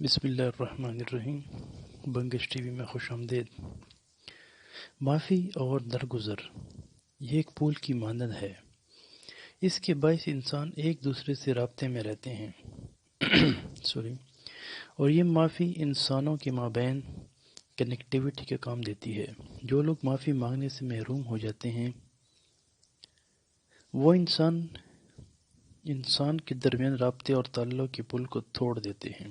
بسم اللہ الرحمن الرحیم۔ بنگش ٹی وی میں خوش آمدید۔ معافی اور درگزر یہ ایک پول کی مانند ہے۔ اس کے باعث انسان ایک دوسرے سے رابطے میں رہتے ہیں اور یہ معافی انسانوں کے مابین کنیکٹیویٹی کا کام دیتی ہے۔ جو لوگ معافی مانگنے سے محروم ہو جاتے ہیں وہ انسان کے درمیان رابطے اور تعلق کے پل کو توڑ دیتے ہیں،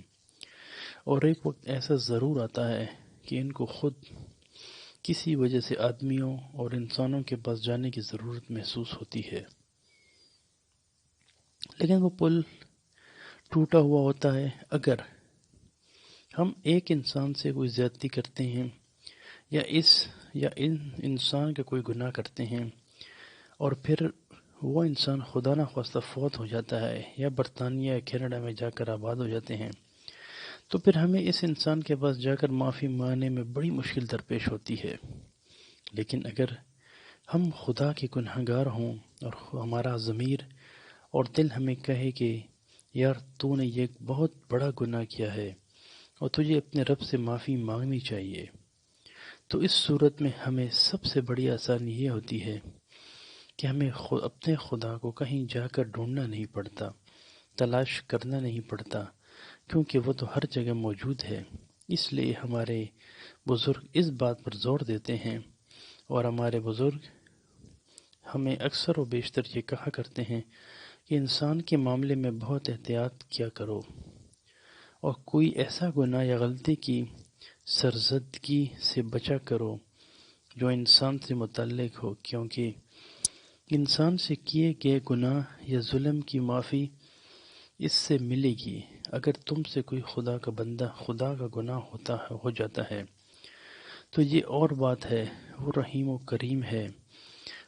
اور ایک وقت ایسا ضرور آتا ہے کہ ان کو خود کسی وجہ سے آدمیوں اور انسانوں کے پاس جانے کی ضرورت محسوس ہوتی ہے، لیکن وہ پل ٹوٹا ہوا ہوتا ہے اگر ہم ایک انسان سے کوئی زیادتی کرتے ہیں یا ان انسان کا کوئی گناہ کرتے ہیں اور پھر وہ انسان خدا نخواستہ فوت ہو جاتا ہے یا برطانیہ یا کینیڈا میں جا کر آباد ہو جاتے ہیں، تو پھر ہمیں اس انسان کے پاس جا کر معافی مانگنے میں بڑی مشکل درپیش ہوتی ہے۔ لیکن اگر ہم خدا کے گنہگار ہوں اور ہمارا ضمیر اور دل ہمیں کہے کہ یار تو نے یہ بہت بڑا گناہ کیا ہے اور تجھے اپنے رب سے معافی مانگنی چاہیے، تو اس صورت میں ہمیں سب سے بڑی آسانی یہ ہوتی ہے کہ ہمیں اپنے خدا کو کہیں جا کر ڈھونڈنا نہیں پڑتا، تلاش کرنا نہیں پڑتا، کیونکہ وہ تو ہر جگہ موجود ہے۔ اس لیے ہمارے بزرگ اس بات پر زور دیتے ہیں، اور ہمارے بزرگ ہمیں اکثر و بیشتر یہ کہا کرتے ہیں کہ انسان کے معاملے میں بہت احتیاط کیا کرو اور کوئی ایسا گناہ یا غلطی کی سرزدگی سے بچا کرو جو انسان سے متعلق ہو، کیونکہ انسان سے کیے گئے گناہ یا ظلم کی معافی اس سے ملے گی۔ اگر تم سے کوئی خدا کا بندہ خدا کا گناہ ہو جاتا ہے تو یہ اور بات ہے، وہ رحیم و کریم ہے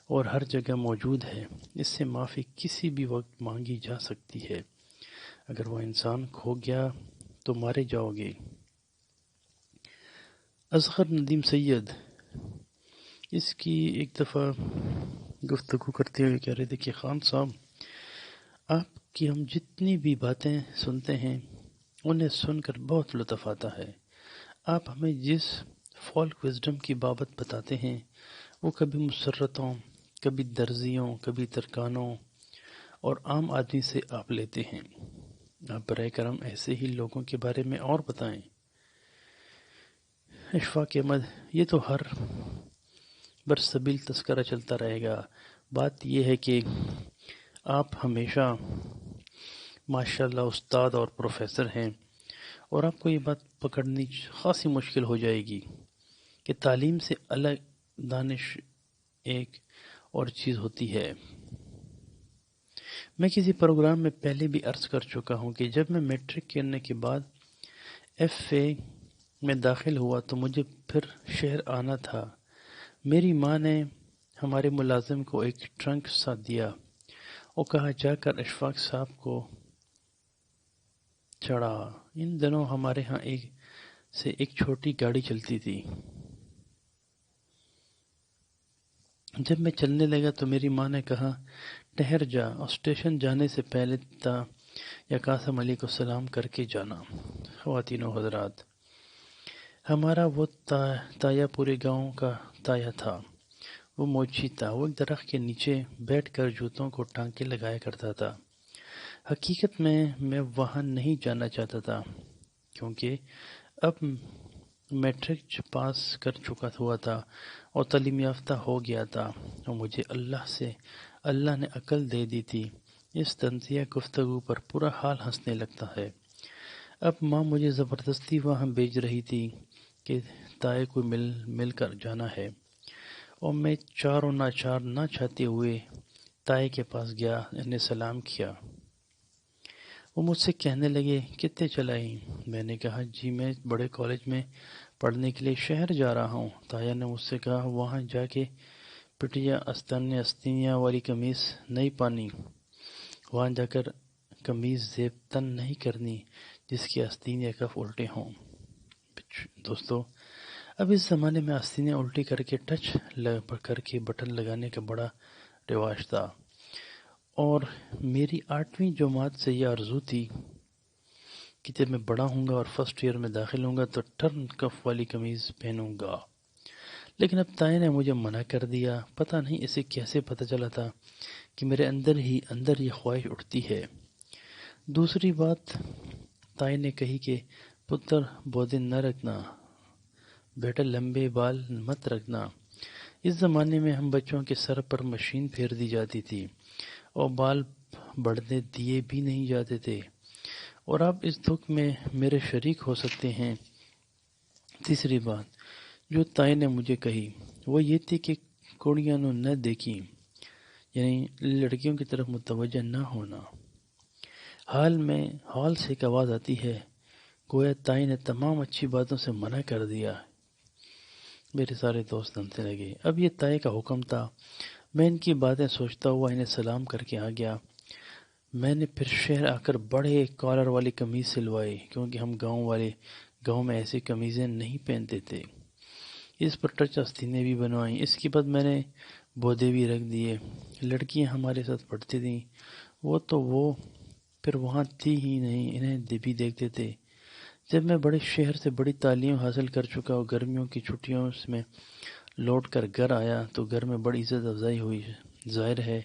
اور ہر جگہ موجود ہے، اس سے معافی کسی بھی وقت مانگی جا سکتی ہے۔ اگر وہ انسان کھو گیا تو مارے جاؤ گے۔ اصغر ندیم سید اس کی ایک دفعہ گفتگو کرتے ہوئے کہہ رہے تھے کہ خان صاحب، آپ کی ہم جتنی بھی باتیں سنتے ہیں انہیں سن کر بہت لطف آتا ہے۔ آپ ہمیں جس فولک وزڈم کی بابت بتاتے ہیں وہ کبھی مسرتوں، کبھی درزیوں، کبھی ترکانوں اور عام آدمی سے آپ لیتے ہیں۔ آپ برائے کرم ایسے ہی لوگوں کے بارے میں اور بتائیں۔ اشفاق احمد: یہ تو ہر برسبیل تذکرہ چلتا رہے گا۔ بات یہ ہے کہ آپ ہمیشہ ماشاءاللہ استاد اور پروفیسر ہیں، اور آپ کو یہ بات پکڑنی خاصی مشکل ہو جائے گی کہ تعلیم سے الگ دانش ایک اور چیز ہوتی ہے۔ میں کسی پروگرام میں پہلے بھی عرض کر چکا ہوں کہ جب میں میٹرک کرنے کے بعد ایف اے میں داخل ہوا تو مجھے پھر شہر آنا تھا۔ میری ماں نے ہمارے ملازم کو ایک ٹرنک ساتھ دیا اور کہا جا کر اشفاق صاحب کو چڑھا۔ ان دنوں ہمارے ہاں ایک چھوٹی گاڑی چلتی تھی۔ جب میں چلنے لگا تو میری ماں نے کہا ٹھہر جا اور اسٹیشن جانے سے پہلے یا قاسم علی کو سلام کر کے جانا۔ خواتین و حضرات، ہمارا وہ تایا پورے گاؤں کا تایا تھا۔ وہ موچی تھا۔ وہ ایک درخت کے نیچے بیٹھ کر جوتوں کو ٹانکے لگایا کرتا تھا۔ حقیقت میں وہاں نہیں جانا چاہتا تھا، کیونکہ اب میٹرک پاس کر چکا ہوا تھا اور تعلیم یافتہ ہو گیا تھا، اور مجھے اللہ نے عقل دے دی تھی۔ اس طنزیہ گفتگو پر پورا حال ہنسنے لگتا ہے۔ اب ماں مجھے زبردستی وہاں بھیج رہی تھی کہ تائے کو مل کر جانا ہے، اور میں چار و ناچار نہ چاہتے ہوئے تائے کے پاس گیا، انہیں سلام کیا۔ وہ مجھ سے کہنے لگے کتنے چلائی؟ میں نے کہا جی میں بڑے کالج میں پڑھنے کے لیے شہر جا رہا ہوں۔ تایا نے مجھ سے کہا وہاں جا کے پٹیا استینیا والی قمیص نہیں پانی، وہاں جا کر قمیص زیب تن نہیں کرنی جس کی آستین یا کف الٹے ہوں۔ دوستو، اب اس زمانے میں آستینیں الٹی کر کے ٹچ کر کے بٹن لگانے کا بڑا رواج تھا، اور میری 8ویں جماعت سے یہ آرزو تھی کہ جب میں بڑا ہوں گا اور فرسٹ ایئر میں داخل ہوں گا تو ٹرن کف والی قمیض پہنوں گا، لیکن اب تائے نے مجھے منع کر دیا۔ پتہ نہیں اسے کیسے پتہ چلا تھا کہ میرے اندر یہ خواہش اٹھتی ہے۔ دوسری بات تائے نے کہی کہ پتر بودن نہ رکھنا، بیٹا لمبے بال مت رکھنا۔ اس زمانے میں ہم بچوں کے سر پر مشین پھیر دی جاتی تھی اور بال بڑھنے دیے بھی نہیں جاتے تھے، اور آپ اس دکھ میں میرے شریک ہو سکتے ہیں۔ تیسری بات جو تائے نے مجھے کہی وہ یہ تھی کہ کڑیاں نہ دیکھی، یعنی لڑکیوں کی طرف متوجہ نہ ہونا۔ حال سے ایک آواز آتی ہے، گویا تائے نے تمام اچھی باتوں سے منع کر دیا۔ میرے سارے دوست ہنسنے لگے۔ اب یہ تائے کا حکم تھا۔ میں ان کی باتیں سوچتا ہوا انہیں سلام کر کے آ گیا۔ میں نے پھر شہر آ کر بڑے کالر والی قمیض سلوائی، کیونکہ ہم گاؤں میں ایسی قمیضیں نہیں پہنتے تھے۔ اس پر ٹچ آستینیں بھی بنوائیں۔ اس کے بعد میں نے بودے بھی رکھ دیے۔ لڑکیاں ہمارے ساتھ پڑھتی تھیں، وہ پھر وہاں تھی ہی نہیں، انہیں بھی دیکھتے تھے۔ جب میں بڑے شہر سے بڑی تعلیم حاصل کر چکا اور گرمیوں کی چھٹیوں میں لوٹ کر گھر آیا تو گھر میں بڑی عزت افزائی ہوئی۔ ظاہر ہے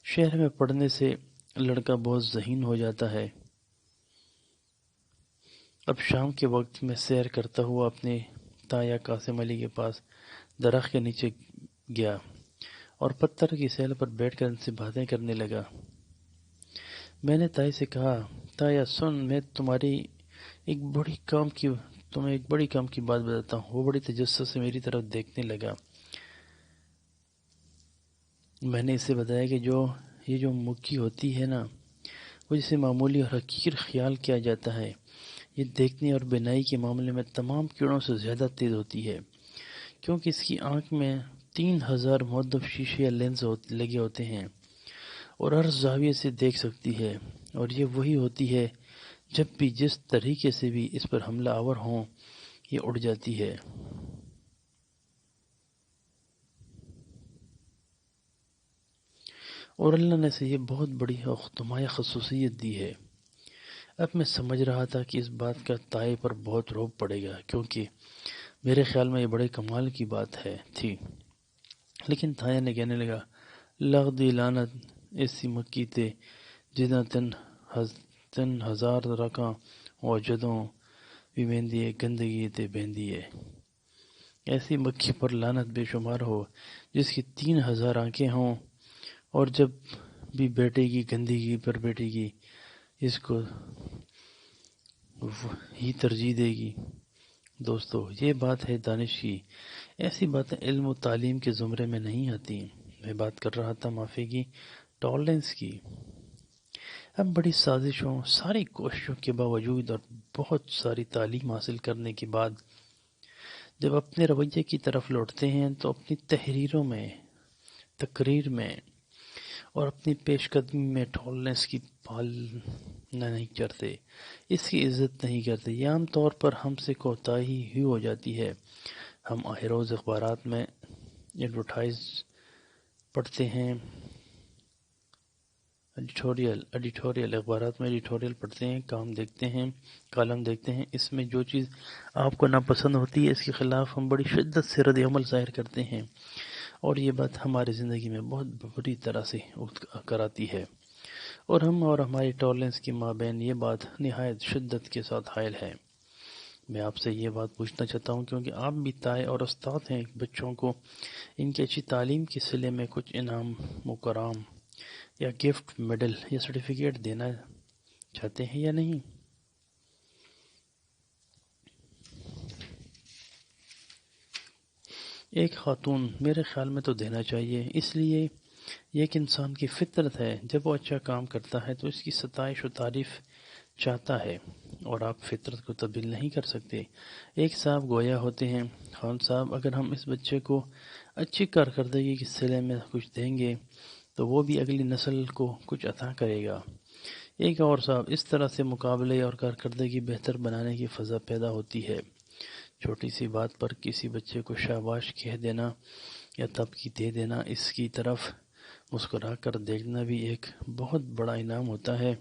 شہر میں پڑھنے سے لڑکا بہت ذہین ہو جاتا ہے۔ اب شام کے وقت میں سیر کرتا ہوا اپنے تایا قاسم علی کے پاس درخت کے نیچے گیا اور پتھر کی سیل پر بیٹھ کر ان سے باتیں کرنے لگا۔ میں نے تائی سے کہا، تایا سن، میں تمہیں ایک بڑی کام کی بات بتاتا ہوں۔ وہ بڑی تجسس سے میری طرف دیکھنے لگا۔ میں نے اسے بتایا کہ یہ جو مکھی ہوتی ہے نا، وہ جسے معمولی اور حقیر خیال کیا جاتا ہے، یہ دیکھنے اور بینائی کے معاملے میں تمام کیڑوں سے زیادہ تیز ہوتی ہے، کیونکہ اس کی آنکھ میں 3000 مہدف شیشے یا لینز لگے ہوتے ہیں اور ہر زاویے سے دیکھ سکتی ہے، اور یہ وہی ہوتی ہے جب بھی جس طریقے سے بھی اس پر حملہ آور ہوں یہ اڑ جاتی ہے۔ اور اللہ نے اسے یہ بہت بڑی اور نمایاں خصوصیت دی ہے۔ اب میں سمجھ رہا تھا کہ اس بات کا تائے پر بہت روب پڑے گا، کیونکہ میرے خیال میں یہ بڑے کمال کی بات تھی، لیکن تایا نے کہنے لگا، لغ دی لعنت ایسی مکھی تے جداں تن ہزار رکھاں اور جدوں بھی ویندی ہے گندگی تے بہندی ہے۔ ایسی مکھی پر لعنت بے شمار ہو جس کی 3000 آنکھیں ہوں اور جب بھی بیٹھے گی گندگی پر بیٹھے گی، اس کو ہی ترجیح دے گی۔ دوستو، یہ بات ہے دانش کی۔ ایسی باتیں علم و تعلیم کے زمرے میں نہیں آتی۔ میں بات کر رہا تھا معافی کی ٹالرنس کی۔ ہم بڑی سازشوں، ساری کوششوں کے باوجود اور بہت ساری تعلیم حاصل کرنے کے بعد جب اپنے رویے کی طرف لوٹتے ہیں تو اپنی تحریروں میں، تقریر میں اور اپنی پیش قدمی میں ٹالرنس کی پالنا نہیں کرتے، اس کی عزت نہیں کرتے۔ یہ عام طور پر ہم سے کوتاہی ہی ہو جاتی ہے۔ ہم آہ روز اخبارات میں ایڈورٹائز پڑھتے ہیں، ایڈیٹوریل اخبارات میں ایڈیٹوریل پڑھتے ہیں، کالم دیکھتے ہیں۔ اس میں جو چیز آپ کو ناپسند ہوتی ہے اس کے خلاف ہم بڑی شدت سے رد عمل ظاہر کرتے ہیں، اور یہ بات ہماری زندگی میں بہت بری طرح سے کراتی ہے، اور ہم اور ہماری ٹالرنس کے مابین یہ بات نہایت شدت کے ساتھ حائل ہے۔ میں آپ سے یہ بات پوچھنا چاہتا ہوں، کیونکہ آپ بھی تائے اور استاد ہیں، بچوں کو ان کی اچھی تعلیم کے صلے میں کچھ انعام مکرام یا گفٹ، میڈل یا سرٹیفکیٹ دینا چاہتے ہیں یا نہیں؟ ایک خاتون، میرے خیال میں تو دینا چاہیے، اس لیے یہ ایک انسان کی فطرت ہے، جب وہ اچھا کام کرتا ہے تو اس کی ستائش و تعریف چاہتا ہے، اور آپ فطرت کو تبدیل نہیں کر سکتے۔ ایک صاحب گویا ہوتے ہیں، خان صاحب، اگر ہم اس بچے کو اچھی کارکردگی کے صلے میں کچھ دیں گے تو وہ بھی اگلی نسل کو کچھ عطا کرے گا۔ ایک اور صاحب، اس طرح سے مقابلے اور کارکردگی بہتر بنانے کی فضا پیدا ہوتی ہے۔ چھوٹی سی بات پر کسی بچے کو شاباش کہہ دینا یا تبکی دے دینا، اس کی طرف مسکرا کر دیکھنا بھی ایک بہت بڑا انعام ہوتا ہے۔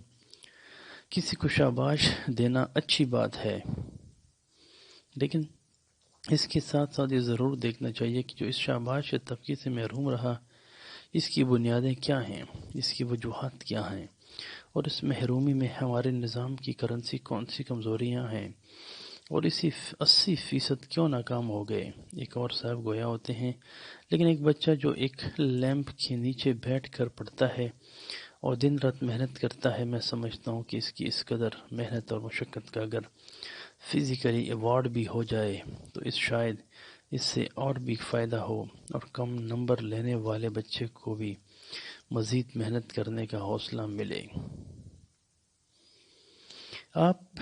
کسی کو شاباش دینا اچھی بات ہے، لیکن اس کے ساتھ ساتھ یہ ضرور دیکھنا چاہیے کہ جو اس شاباش طبقے سے محروم رہا، اس کی بنیادیں کیا ہیں، اس کی وجوہات کیا ہیں، اور اس محرومی میں ہمارے نظام کی کرنسی کون سی کمزوریاں ہیں، اور اسی 80% کیوں ناکام ہو گئے۔ ایک اور صاحب گویا ہوتے ہیں، لیکن ایک بچہ جو ایک لیمپ کے نیچے بیٹھ کر پڑھتا ہے اور دن رات محنت کرتا ہے، میں سمجھتا ہوں کہ اس کی اس قدر محنت اور مشقت کا اگر فزیکلی ایوارڈ بھی ہو جائے تو شاید اس سے اور بھی فائدہ ہو، اور کم نمبر لینے والے بچے کو بھی مزید محنت کرنے کا حوصلہ ملے۔ آپ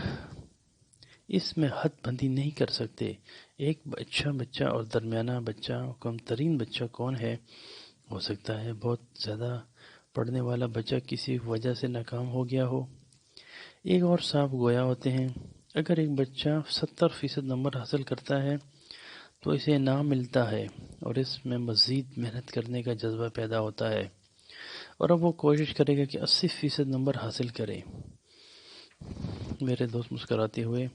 اس میں حد بندی نہیں کر سکتے۔ ایک اچھا بچہ اور درمیانہ بچہ، کم ترین بچہ کون ہے؟ ہو سکتا ہے بہت زیادہ پڑھنے والا بچہ کسی وجہ سے ناکام ہو گیا ہو۔ ایک اور صاحب گویا ہوتے ہیں، اگر ایک بچہ 70% نمبر حاصل کرتا ہے تو اسے انعام ملتا ہے، اور اس میں مزید محنت کرنے کا جذبہ پیدا ہوتا ہے، اور اب وہ کوشش کرے گا کہ 80% نمبر حاصل کرے۔ میرے دوست مسکراتے ہوئے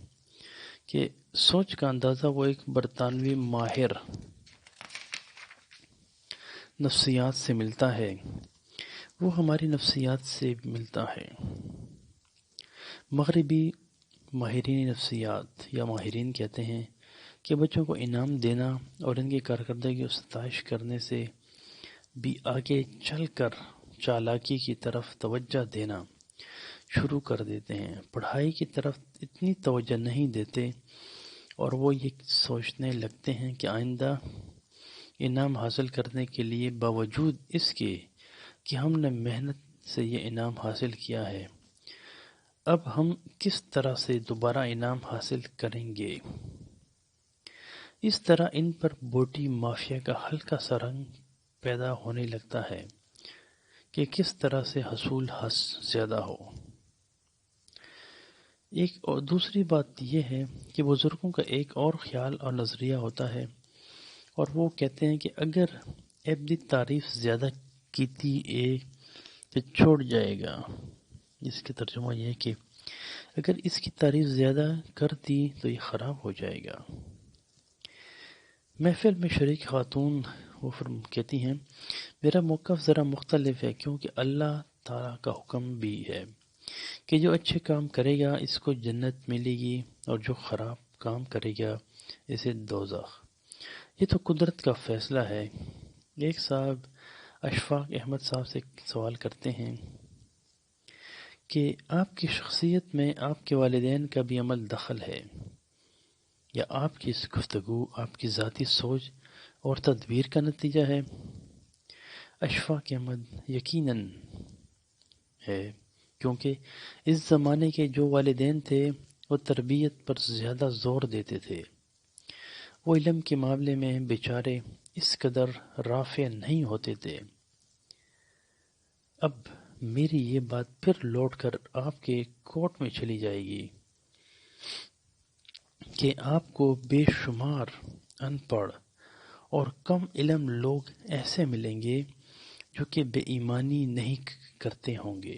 کہ سوچ کا اندازہ وہ ایک برطانوی ماہر نفسیات سے ملتا ہے، وہ ہماری نفسیات سے ملتا ہے۔ مغربی ماہرین نفسیات یا ماہرین کہتے ہیں کہ بچوں کو انعام دینا اور ان کی کارکردگی کی ستائش کرنے سے بھی آگے چل کر چالاکی کی طرف توجہ دینا شروع کر دیتے ہیں، پڑھائی کی طرف اتنی توجہ نہیں دیتے، اور وہ یہ سوچنے لگتے ہیں کہ آئندہ انعام حاصل کرنے کے لیے باوجود اس کے کہ ہم نے محنت سے یہ انعام حاصل کیا ہے، اب ہم کس طرح سے دوبارہ انعام حاصل کریں گے۔ اس طرح ان پر بوٹی مافیا کا ہلکا سا رنگ پیدا ہونے لگتا ہے کہ کس طرح سے حصول زیادہ ہو۔ ایک اور دوسری بات یہ ہے کہ بزرگوں کا ایک اور خیال اور نظریہ ہوتا ہے، اور وہ کہتے ہیں کہ اگر ابدی تعریف زیادہ کیتی تو چھوڑ جائے گا۔ اس کا ترجمہ یہ ہے کہ اگر اس کی تعریف زیادہ کر دی تو یہ خراب ہو جائے گا۔ محفل میں شریک خاتون وہ کہتی ہیں، میرا موقف ذرا مختلف ہے، کیونکہ اللہ تعالیٰ کا حکم بھی ہے کہ جو اچھے کام کرے گا اس کو جنت ملے گی، اور جو خراب کام کرے گا اسے دوزخ۔ یہ تو قدرت کا فیصلہ ہے۔ ایک صاحب اشفاق احمد صاحب سے سوال کرتے ہیں کہ آپ کی شخصیت میں آپ کے والدین کا بھی عمل دخل ہے، یا آپ کی گفتگو آپ کی ذاتی سوچ اور تدبیر کا نتیجہ ہے؟ اشفاق احمد یقیناً ہے، کیونکہ اس زمانے کے جو والدین تھے وہ تربیت پر زیادہ زور دیتے تھے، وہ علم کے معاملے میں بیچارے اس قدر رافع نہیں ہوتے تھے۔ اب میری یہ بات پھر لوٹ کر آپ کے کوٹ میں چلی جائے گی کہ آپ کو بے شمار ان پڑھ اور کم علم لوگ ایسے ملیں گے جو کہ بے ایمانی نہیں کرتے ہوں گے۔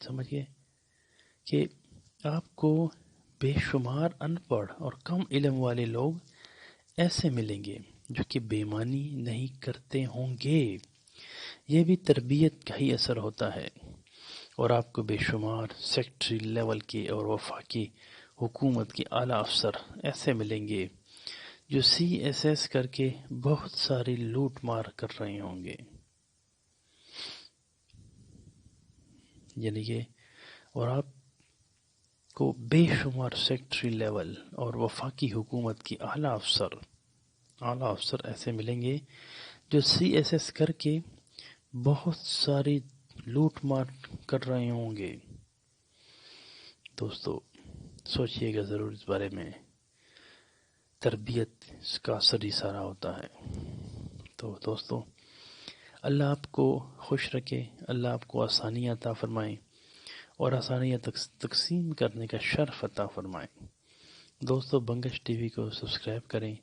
سمجھ گئے کہ آپ کو بے شمار ان پڑھ اور کم علم والے لوگ ایسے ملیں گے جو کہ بے ایمانی نہیں کرتے ہوں گے۔ یہ بھی تربیت کا ہی اثر ہوتا ہے، اور آپ کو بے شمار سیکٹری لیول کے اور وفاقی حکومت کے اعلیٰ افسر ایسے ملیں گے جو CSS کر کے بہت ساری لوٹ مار کر رہے ہوں گے، یعنی کہ اور آپ کو بے شمار سیکٹری لیول اور وفاقی حکومت کے اعلیٰ افسر ایسے ملیں گے جو CSS کر کے بہت ساری لوٹ مار کر رہے ہوں گے۔ دوستو سوچئے گا ضرور اس بارے میں، تربیت اس کا اثر ہی سارا ہوتا ہے۔ تو دوستو اللہ آپ کو خوش رکھے، اللہ آپ کو آسانیاں عطا فرمائیں اور آسانیاں تقسیم کرنے کا شرف عطا فرمائیں۔ دوستو بنگش ٹی وی کو سبسکرائب کریں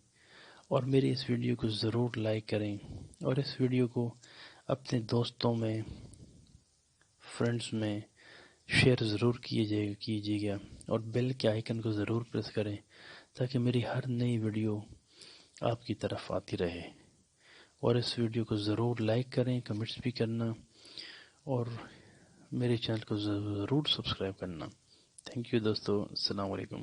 اور میری اس ویڈیو کو ضرور لائک کریں، اور اس ویڈیو کو اپنے دوستوں میں، فرینڈز میں شیئر ضرور کیجیے گا اور بیل کے آئیکن کو ضرور پریس کریں تاکہ میری ہر نئی ویڈیو آپ کی طرف آتی رہے، اور اس ویڈیو کو ضرور لائک کریں، کمنٹس بھی کرنا، اور میرے چینل کو ضرور سبسکرائب کرنا۔ تھینک یو دوستو، السلام علیکم۔